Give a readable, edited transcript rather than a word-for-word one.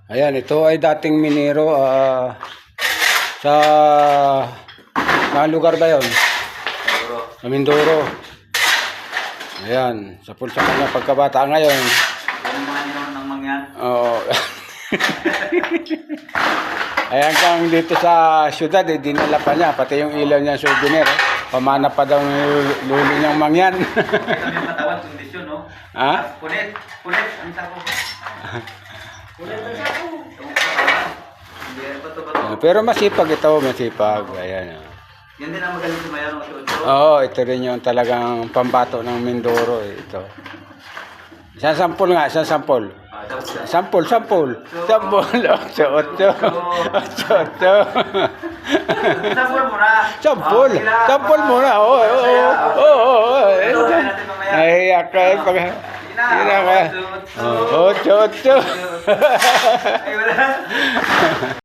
Ayan, ito ay dating minero sa lugar ba yun? Sa Mindoro. Ayan, sa kanya pagkabata ngayon. Yung mga nilaw ng mangyan. Oo. Ayan kang dito sa syudad, dinala pa niya, pati yung ilaw niya souvenir. Pamana pa daw ng lulo niyang mangyan. Ito yung katawan, kondisyon, no? Ha? Punit, ang sako. Punit ang sako. Pero masipag ito, masipag. Ayan. Yan din ang magaling sumayaw ng otso. Oo, ito rin yung talagang pambato ng Mindoro. Ito. Isang sampol nga, isang sampol. Sampol. Sampol. Otso. Sampol muna. Sampol. Sampol muna. Oo. Nahiyak ka eh. Otso. Ay, wala.